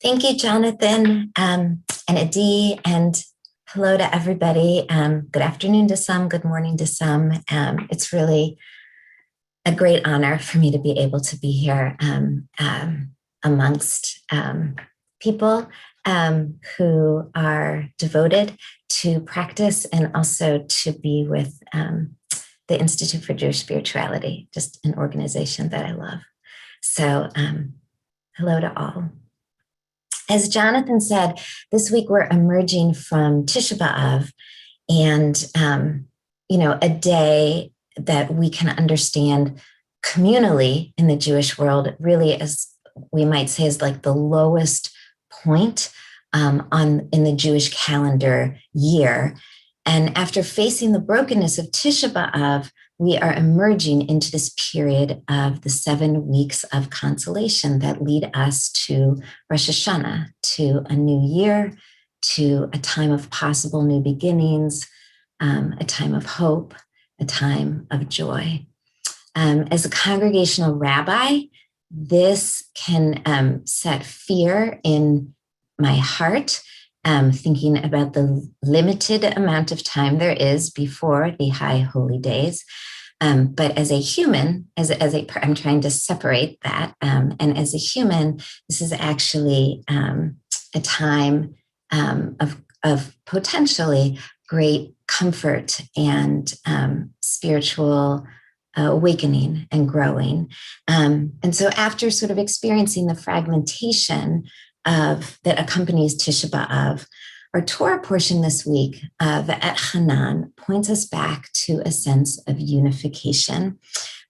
Thank you, Jonathan, and Adi, and hello to everybody. Good afternoon to some, good morning to some. It's really a great honor for me to be able to be here amongst people who are devoted to practice and also to be with the Institute for Jewish Spirituality, just an organization that I love. So hello to all. As Jonathan said, this week we're emerging from Tisha B'Av, and a day that we can understand communally in the Jewish world, really, as we might say, is like the lowest point in the Jewish calendar year. And after facing the brokenness of Tisha B'Av, we are emerging into this period of the 7 weeks of consolation that lead us to Rosh Hashanah, to a new year, to a time of possible new beginnings, a time of hope, a time of joy. As a congregational rabbi, this can set fear in my heart, thinking about the limited amount of time there is before the high holy days. But as a human, I'm trying to separate that. And as a human, this is actually a time of potentially great comfort and spiritual awakening and growing. And so after sort of experiencing the fragmentation that accompanies Tisha B'Av, our Torah portion this week of Et Hanan points us back to a sense of unification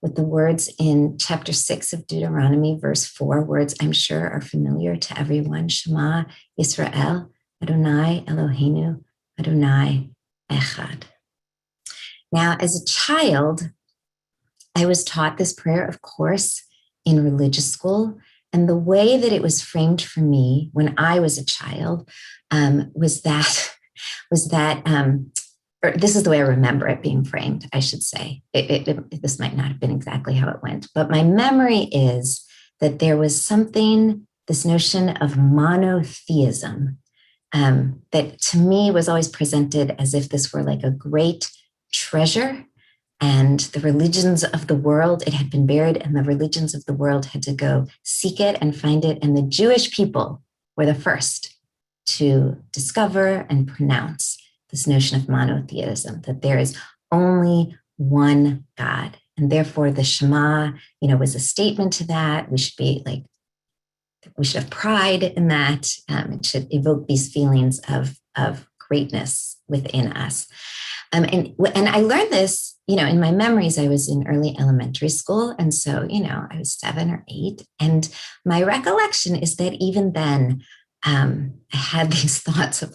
with the words in chapter 6 of Deuteronomy, verse 4, words I'm sure are familiar to everyone. Shema Yisrael, Adonai Eloheinu, Adonai Echad. Now, as a child, I was taught this prayer, of course, in religious school. And the way that it was framed for me when I was a child was that, or this is the way I remember it being framed, I should say. This might not have been exactly how it went, but my memory is that there was something, this notion of monotheism, that to me was always presented as if this were like a great treasure. And the religions of the world, it had been buried, and the religions of the world had to go seek it and find it. And the Jewish people were the first to discover and pronounce this notion of monotheism, that there is only one God. And therefore the Shema, was a statement to that. We should have pride in that. It should evoke these feelings of greatness within us. And I learned this, in my memories. I was in early elementary school. And so, I was 7 or 8. And my recollection is that even then, I had these thoughts of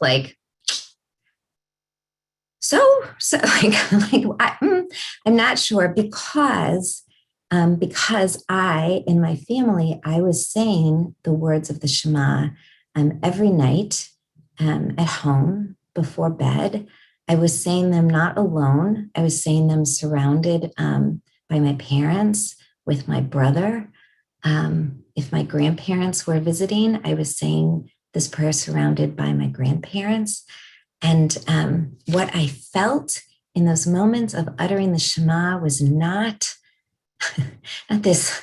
I'm not sure, because in my family, I was saying the words of the Shema every night at home before bed. I was saying them not alone. I was saying them surrounded by my parents, with my brother. If my grandparents were visiting, I was saying this prayer surrounded by my grandparents. And what I felt in those moments of uttering the Shema was not this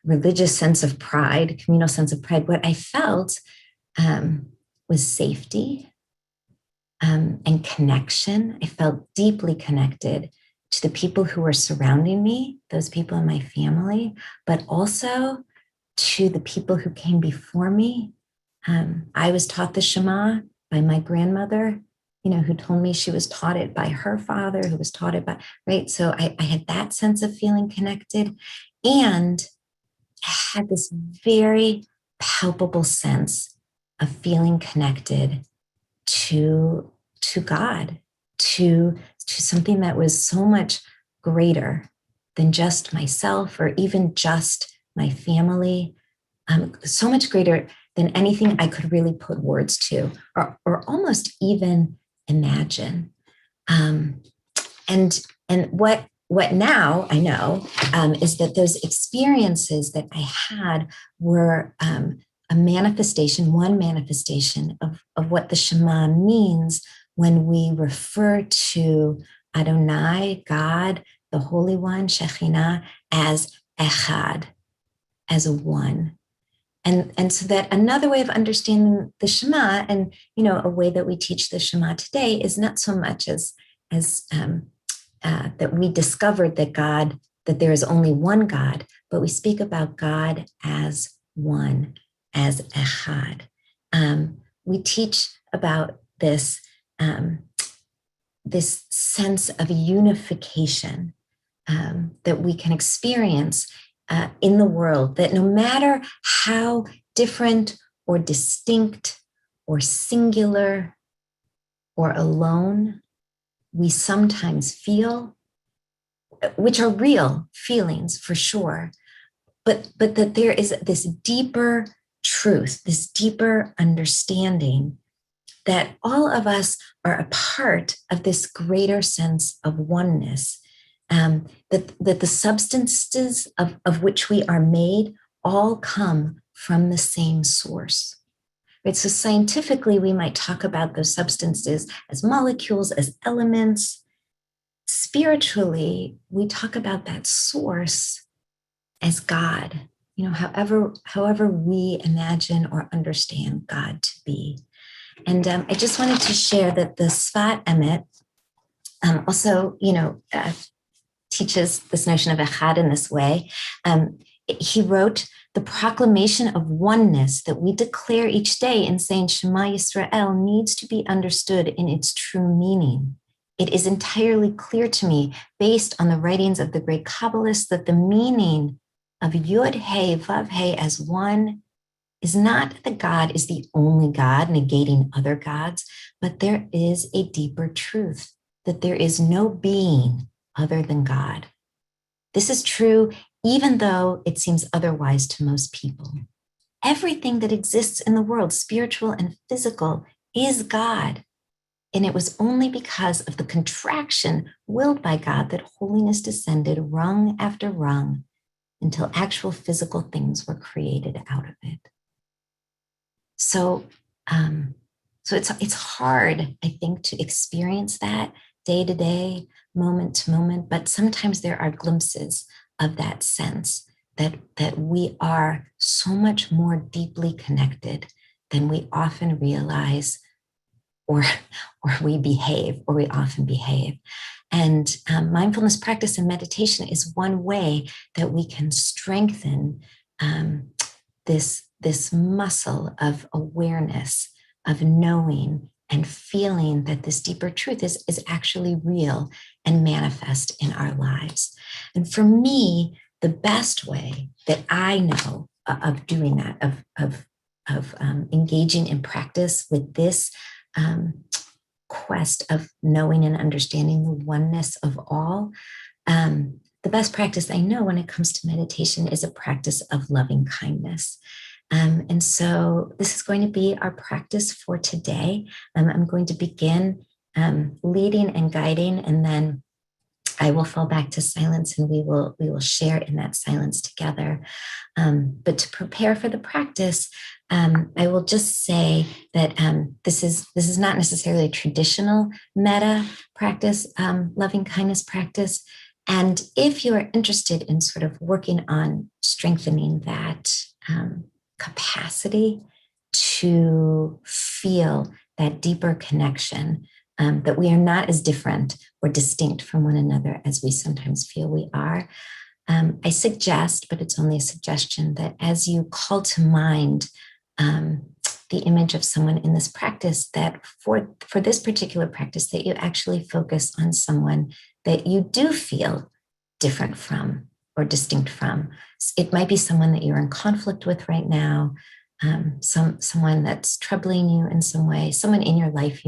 religious sense of pride, communal sense of pride. What I felt was safety. And connection. I felt deeply connected to the people who were surrounding me, those people in my family, but also to the people who came before me. I was taught the Shema by my grandmother, who told me she was taught it by her father, who was taught it by, right? So I had that sense of feeling connected, and I had this very palpable sense of feeling connected to God, to something that was so much greater than just myself or even just my family, so much greater than anything I could really put words to or almost even imagine. And what now I know is that those experiences that I had were a manifestation, one manifestation of what the Shema means when we refer to Adonai, God, the Holy One, Shekhinah, as Echad, as a one. And so that another way of understanding the Shema, and a way that we teach the Shema today, is not so much as that we discovered that there is only one God, but we speak about God as one, as Echad. We teach about this sense of unification that we can experience in the world, that no matter how different or distinct or singular or alone we sometimes feel, which are real feelings for sure, but that there is this deeper truth, this deeper understanding that all of us are a part of this greater sense of oneness, that the substances of which we are made all come from the same source. Right? So scientifically, we might talk about those substances as molecules, as elements. Spiritually, we talk about that source as God, however we imagine or understand God to be. And I just wanted to share that the Sfat Emet also, teaches this notion of Echad in this way. He wrote, the proclamation of oneness that we declare each day in saying Shema Yisrael needs to be understood in its true meaning. It is entirely clear to me, based on the writings of the great Kabbalists, that the meaning of Yud He Vav He as one is not that God is the only God, negating other gods, but there is a deeper truth, that there is no being other than God. This is true even though it seems otherwise to most people. Everything that exists in the world, spiritual and physical, is God. And it was only because of the contraction willed by God that holiness descended rung after rung until actual physical things were created out of it. So it's hard, I think, to experience that day to day, moment to moment, but sometimes there are glimpses of that sense that we are so much more deeply connected than we often realize, or we often behave. And mindfulness practice and meditation is one way that we can strengthen this muscle of awareness, of knowing and feeling that this deeper truth is actually real and manifest in our lives. And for me, the best way that I know of doing that, of engaging in practice with this quest of knowing and understanding the oneness of all, the best practice I know when it comes to meditation is a practice of loving kindness. And so this is going to be our practice for today. I'm going to begin leading and guiding, and then I will fall back to silence, and we will share in that silence together. But to prepare for the practice, I will just say that this is not necessarily a traditional metta practice, loving kindness practice. And if you are interested in sort of working on strengthening that capacity to feel that deeper connection, that we are not as different or distinct from one another as we sometimes feel we are, I suggest, but it's only a suggestion, that as you call to mind the image of someone in this practice, that for this particular practice, that you actually focus on someone that you do feel different from or distinct from. It might be someone that you're in conflict with right now, someone that's troubling you in some way, someone in your life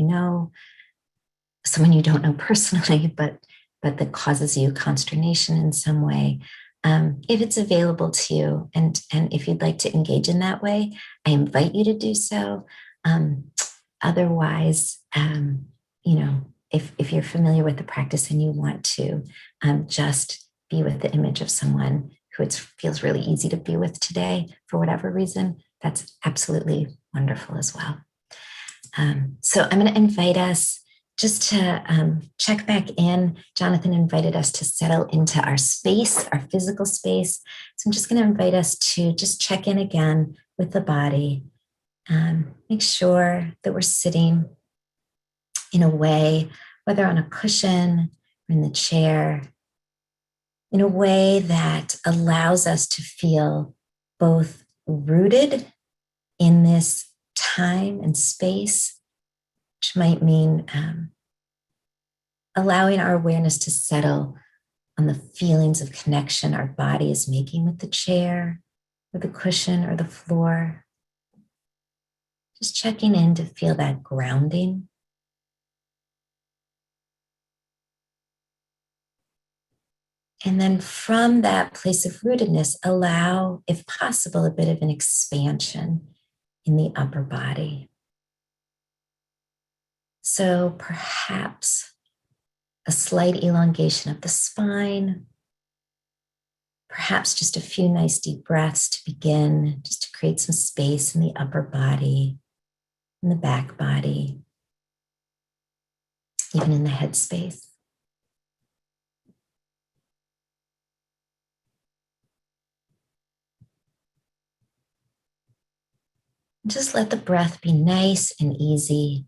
someone you don't know personally, but that causes you consternation in some way. If it's available to you, and if you'd like to engage in that way, I invite you to do so. Otherwise, if you're familiar with the practice and you want to just be with the image of someone who it feels really easy to be with today, for whatever reason, that's absolutely wonderful as well. So I'm going to invite us just to check back in. Jonathan invited us to settle into our space, our physical space. So I'm just going to invite us to just check in again with the body. Make sure that we're sitting in a way, whether on a cushion or in the chair, in a way that allows us to feel both rooted in this time and space, which might mean allowing our awareness to settle on the feelings of connection our body is making with the chair or the cushion or the floor. Just checking in to feel that grounding. And then from that place of rootedness, allow, if possible, a bit of an expansion in the upper body. So perhaps a slight elongation of the spine, perhaps just a few nice deep breaths to begin, just to create some space in the upper body, in the back body, even in the head space. Just let the breath be nice and easy.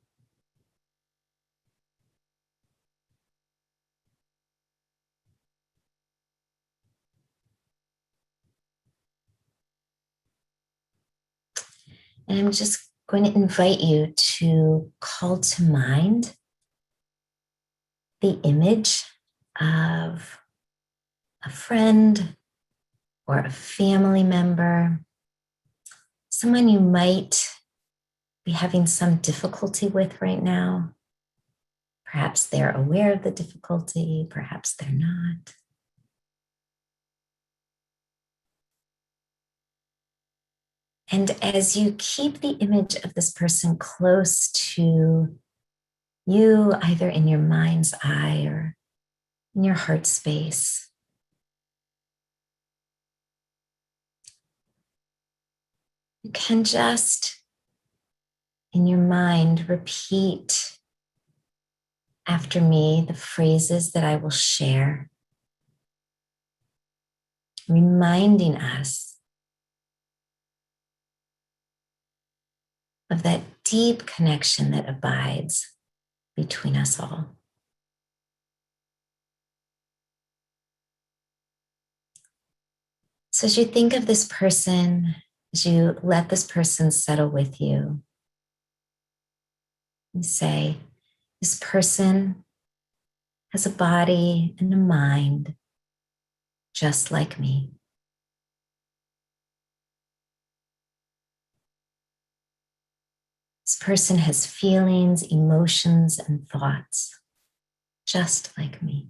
And I'm just going to invite you to call to mind the image of a friend or a family member, someone you might be having some difficulty with right now. Perhaps they're aware of the difficulty, perhaps they're not. And as you keep the image of this person close to you, either in your mind's eye or in your heart space, you can just, in your mind, repeat after me the phrases that I will share, reminding us of that deep connection that abides between us all. So as you think of this person, as you let this person settle with you, you say, this person has a body and a mind just like me. This person has feelings, emotions, and thoughts just like me.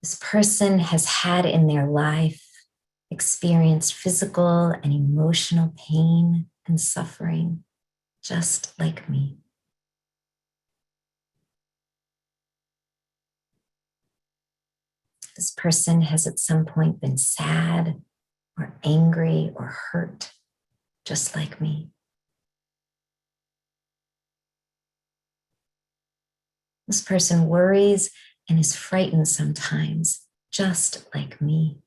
This person has had in their life experienced physical and emotional pain and suffering just like me. This person has at some point been sad or angry or hurt just like me. This person worries and is frightened sometimes just like me.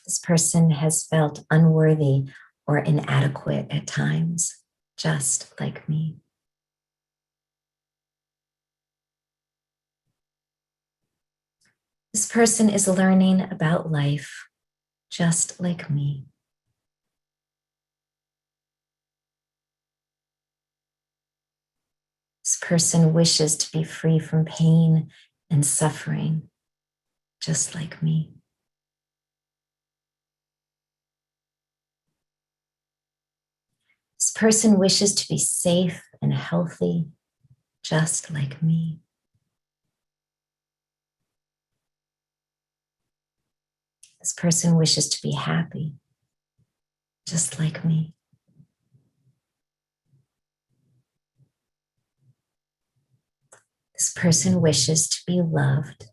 This person has felt unworthy or inadequate at times just like me. This person is learning about life just like me. This person wishes to be free from pain and suffering just like me. This person wishes to be safe and healthy just like me. This person wishes to be happy just like me. This This person wishes to be loved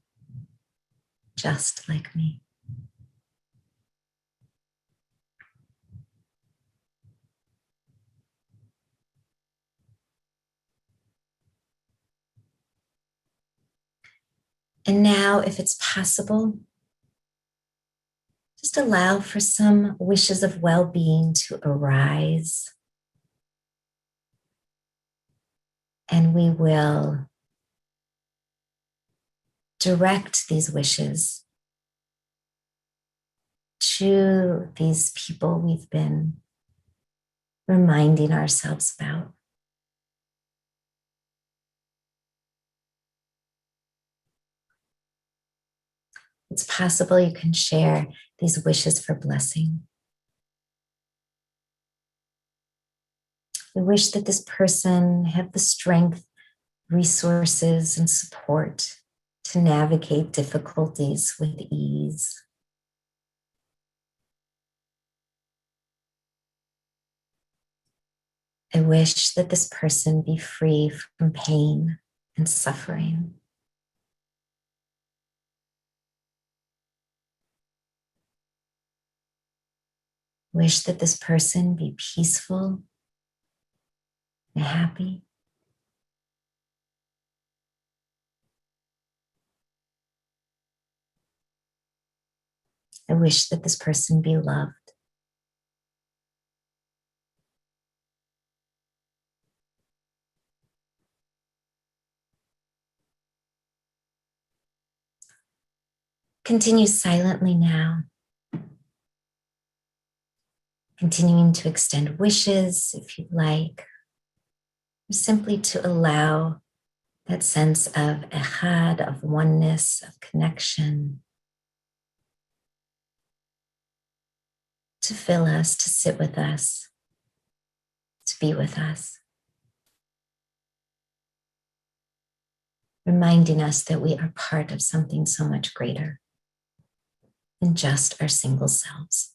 just like me. And now, if it's possible, just allow for some wishes of well-being to arise. And we will direct these wishes to these people we've been reminding ourselves about. It's possible you can share these wishes for blessing. We wish that this person have the strength, resources, and support to navigate difficulties with ease. I wish that this person be free from pain and suffering. Wish that this person be peaceful and happy. I wish that this person be loved. Continue silently now, continuing to extend wishes if you'd like, or simply to allow that sense of echad, of oneness, of connection, to fill us, to sit with us, to be with us, reminding us that we are part of something so much greater than just our single selves.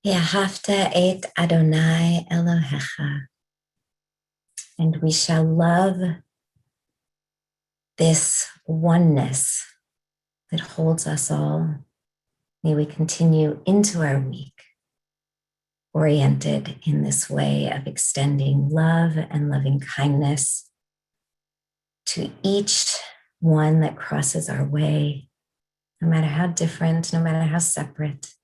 Ve'ahavta et Adonai Elohecha. And we shall love this oneness that holds us all. May we continue into our week oriented in this way of extending love and loving kindness to each one that crosses our way, no matter how different, no matter how separate,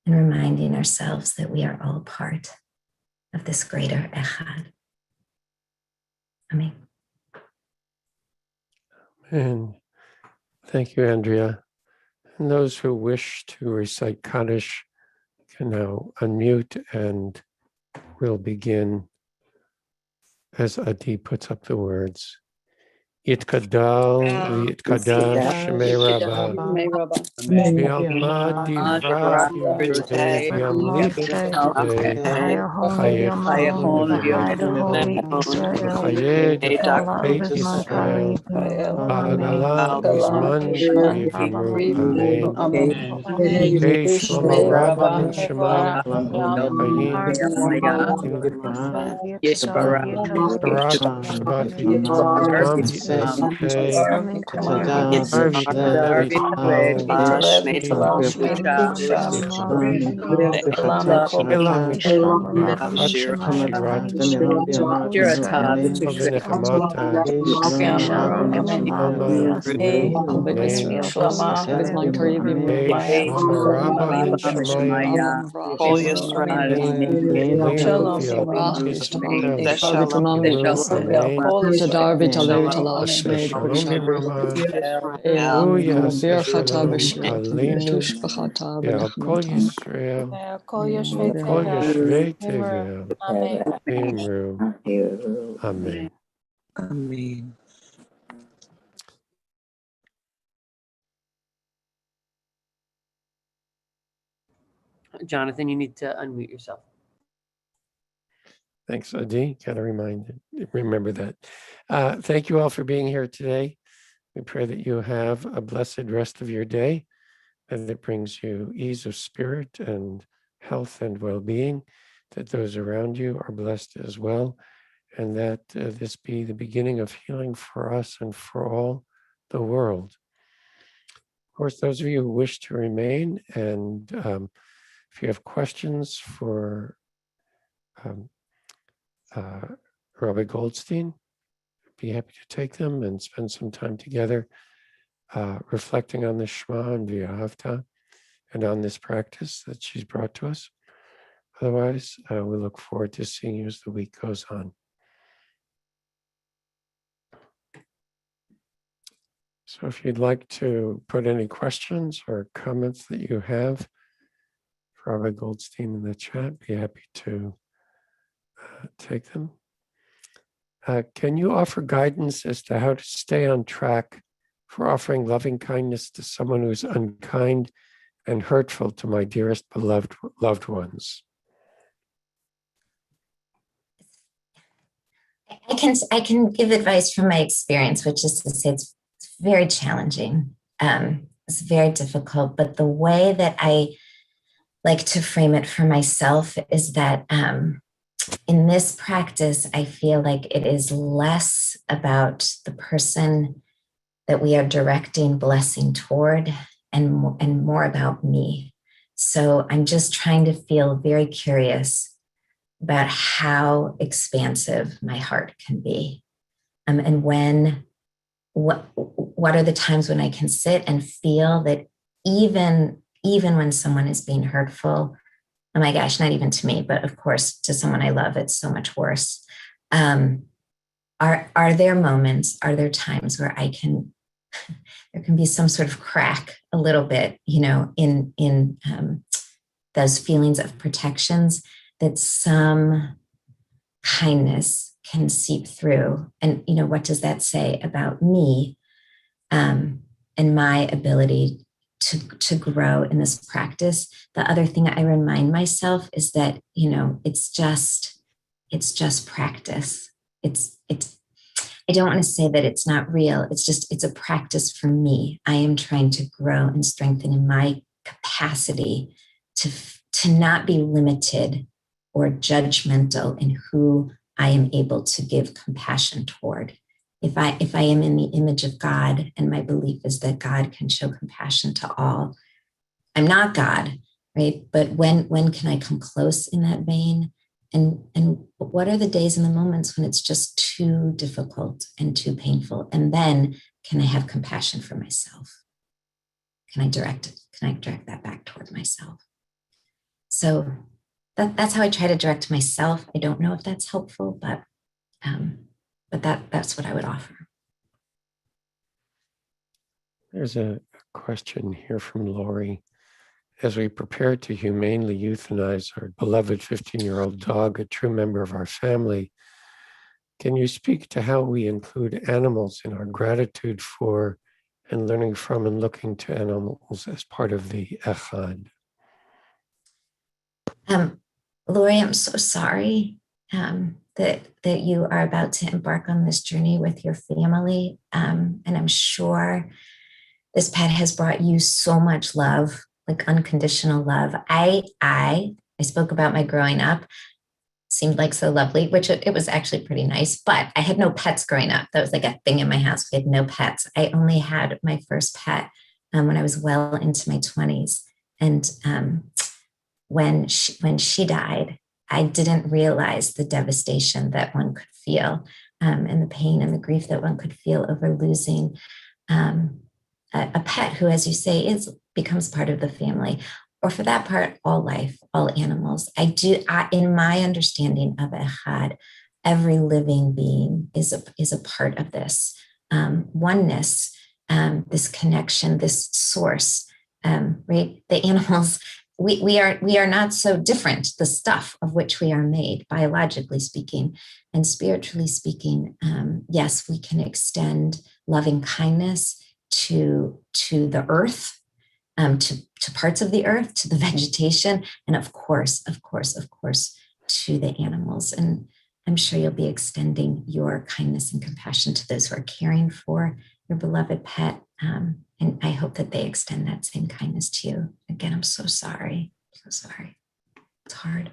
and reminding ourselves that we are all part of this greater Echad. Amen. And thank you, Andrea. And those who wish to recite Kaddish can now unmute, and we'll begin as Adi puts up the words. Yitkadal v'yitkadash shemei Rabba v'yalmad divrat Yudei v'yamlich Yudei v'chayechon Hide the v'yom Holy Israel. v'chayed Ella Beit B'Zman Yisrael Karibu. Amen. ba'agala bizman krivimu. Amen. Amen. Hey, Shlomo Rabba ben Amen. Shimon, Hayim, Barak Shabbat V'Yitzchak V'Yisrael, Coming tomorrow. Arvita V'Yitzchak Elam Mishpat V'Echad Shemidrat V'Nechamata Shaloma Amen. Hey, Shlomo Rabba ben Shemaya, Leinu V'Yisrael Amen. Shalom Bimrama, Uya Shalom Aleinu, Ve'al Kol Yisrael, Kol Yoshvei Tevel, V'Imru. Amen. Amen. Jonathan, you need to unmute yourself. Thanks, Adi. Got to remember that. Thank you all for being here today. We pray that you have a blessed rest of your day, and it brings you ease of spirit and health and well-being, that those around you are blessed as well, and that this be the beginning of healing for us and for all the world. Of course, those of you who wish to remain, and if you have questions for Rabbi Goldstein, be happy to take them and spend some time together reflecting on the Shema and V'Ahavta and on this practice that she's brought to us. Otherwise, we look forward to seeing you as the week goes on. So if you'd like to put any questions or comments that you have for Rabbi Goldstein in the chat, be happy to take them. Can you offer guidance as to how to stay on track for offering loving kindness to someone who's unkind and hurtful to my dearest beloved loved ones? I can give advice from my experience, which is to say it's very challenging. It's very difficult, but the way that I like to frame it for myself is that in this practice, I feel like it is less about the person that we are directing blessing toward and more about me. So I'm just trying to feel very curious about how expansive my heart can be. And what are the times when I can sit and feel that even when someone is being hurtful, oh my gosh, not even to me, but of course to someone I love, it's so much worse. Are there moments, are there times where there can be some sort of crack a little bit, in those feelings of protections, that some kindness can seep through. And, what does that say about me and my ability to grow in this practice? The other thing I remind myself is that, it's just practice. I don't want to say that it's not real. It's a practice for me. I am trying to grow and strengthen in my capacity to to not be limited or judgmental in who I am able to give compassion toward. If I am in the image of God and my belief is that God can show compassion to all, I'm not God, right? But when can I come close in that vein? And what are the days and the moments when it's just too difficult and too painful? And then can I have compassion for myself? Can I direct that back toward myself? So that's how I try to direct myself. I don't know if that's helpful, but that's what I would offer. There's a question here from Lori. As we prepare to humanely euthanize our beloved 15-year-old dog, a true member of our family, can you speak to how we include animals in our gratitude for and learning from and looking to animals as part of the echad? Lori, I'm so sorry that you are about to embark on this journey with your family. And I'm sure this pet has brought you so much love, like unconditional love. I spoke about my growing up, seemed like so lovely, which it was actually pretty nice, but I had no pets growing up. That was like a thing in my house. We had no pets. I only had my first pet when I was well into my 20s. And when she died, I didn't realize the devastation that one could feel and the pain and the grief that one could feel over losing a pet who, as you say, becomes part of the family, or for that part, all life, all animals. In my understanding of Echad, every living being is a part of this oneness, this connection, this source. Right, the animals. We are not so different. The stuff of which we are made, biologically speaking, and spiritually speaking. Yes, we can extend loving kindness to the earth, to parts of the earth, to the vegetation, and of course, to the animals. And I'm sure you'll be extending your kindness and compassion to those who are caring for your beloved pet. And I hope that they extend that same kindness to you. Again, I'm so sorry. So sorry. It's hard.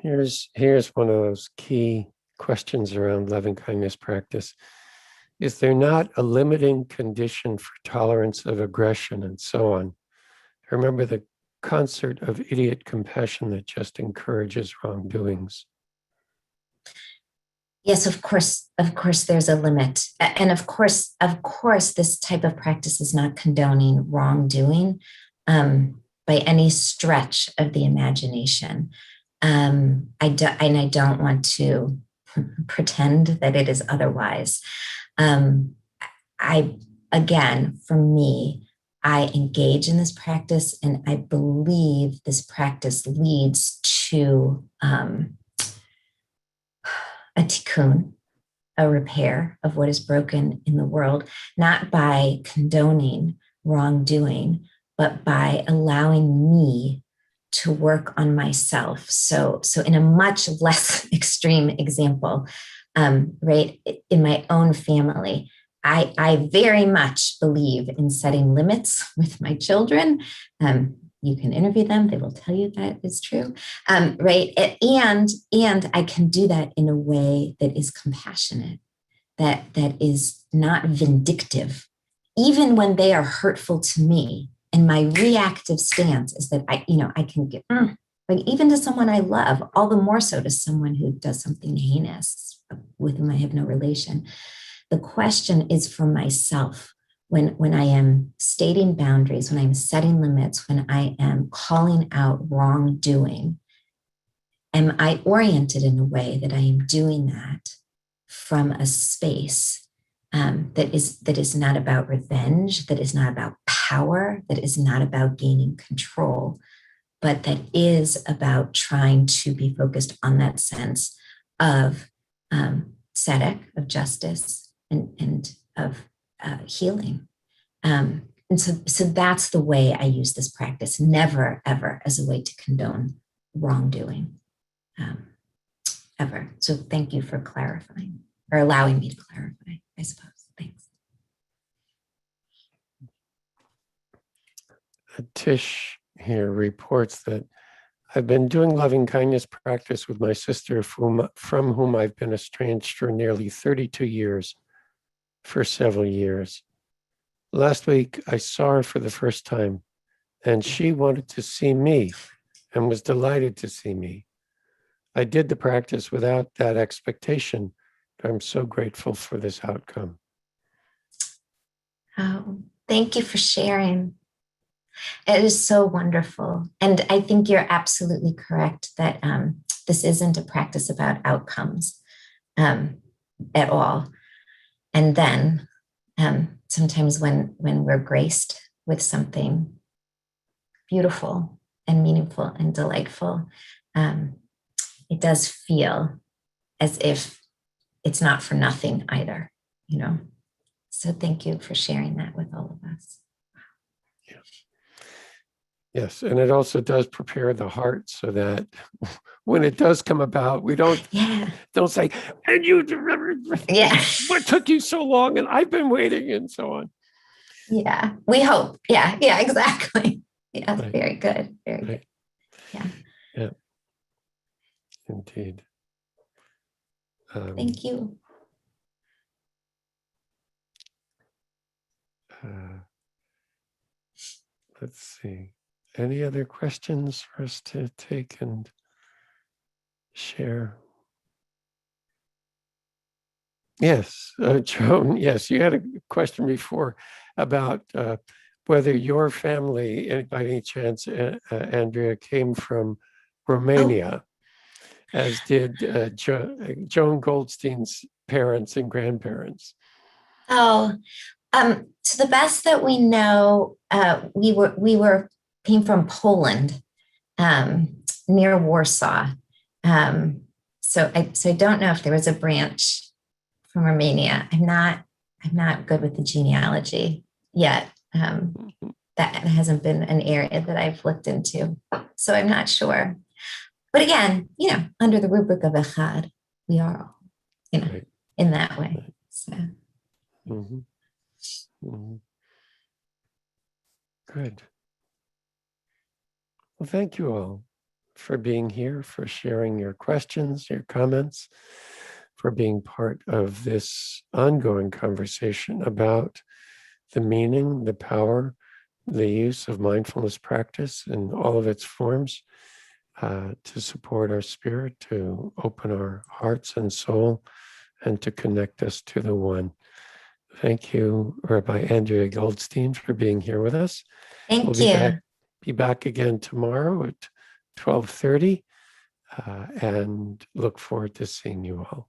Here's one of those key questions around loving kindness practice. Is there not a limiting condition for tolerance of aggression and so on? Remember the concert of idiot compassion that just encourages wrongdoings. Yes, of course, there's a limit. And of course, this type of practice is not condoning wrongdoing by any stretch of the imagination. I don't want to pretend that it is otherwise. For me, I engage in this practice, and I believe this practice leads to a tikkun, a repair of what is broken in the world, not by condoning wrongdoing, but by allowing me to work on myself. So in a much less extreme example, right, in my own family, I very much believe in setting limits with my children. You can interview them; they will tell you that is true, right? And I can do that in a way that is compassionate, that is not vindictive, even when they are hurtful to me. And my reactive stance is that I can get like even to someone I love, all the more so to someone who does something heinous with whom I have no relation. The question is for myself. When I am stating boundaries, when I'm setting limits, when I am calling out wrongdoing, am I oriented in a way that I am doing that from a space that is not about revenge, that is not about power, that is not about gaining control, but that is about trying to be focused on that sense of tzedek, of justice, and of healing. And so that's the way I use this practice, never, ever as a way to condone wrongdoing, ever. So thank you for clarifying, or allowing me to clarify, I suppose. Thanks. Tish here reports that I've been doing loving kindness practice with my sister from whom I've been estranged for nearly 32 years, for several years. Last week, I saw her for the first time, and she wanted to see me and was delighted to see me. I did the practice without that expectation. I'm so grateful for this outcome. Oh, thank you for sharing. It is so wonderful. And I think you're absolutely correct that this isn't a practice about outcomes at all. And then sometimes when we're graced with something beautiful and meaningful and delightful, it does feel as if it's not for nothing either, you know. So thank you for sharing that with all of us. Yeah. Yes, and it also does prepare the heart so that when it does come about, we don't say, and you remember what took you so long, and I've been waiting, and so on. Yeah, we hope. Yeah, exactly. Yeah, right. Very good. Very good. Yeah. Indeed. Thank you. Let's see. Any other questions for us to take and share? Yes, Joan, yes, you had a question before about whether your family, by any chance, Andrea, came from Romania, as did Joan Goldstein's parents and grandparents. Oh, to the best that we know, we came from Poland, near Warsaw. So I don't know if there was a branch from Romania. I'm not good with the genealogy yet. That hasn't been an area that I've looked into, so I'm not sure. But again, under the rubric of Echad, we are all, right. In that way. Right. So. Mm-hmm. Mm-hmm. Good. Well, thank you all for being here, for sharing your questions, your comments, for being part of this ongoing conversation about the meaning, the power, the use of mindfulness practice in all of its forms to support our spirit, to open our hearts and soul, and to connect us to the One. Thank you, Rabbi Andrea Goldstein, for being here with us. Thank you. Be back again tomorrow at 12:30, and look forward to seeing you all.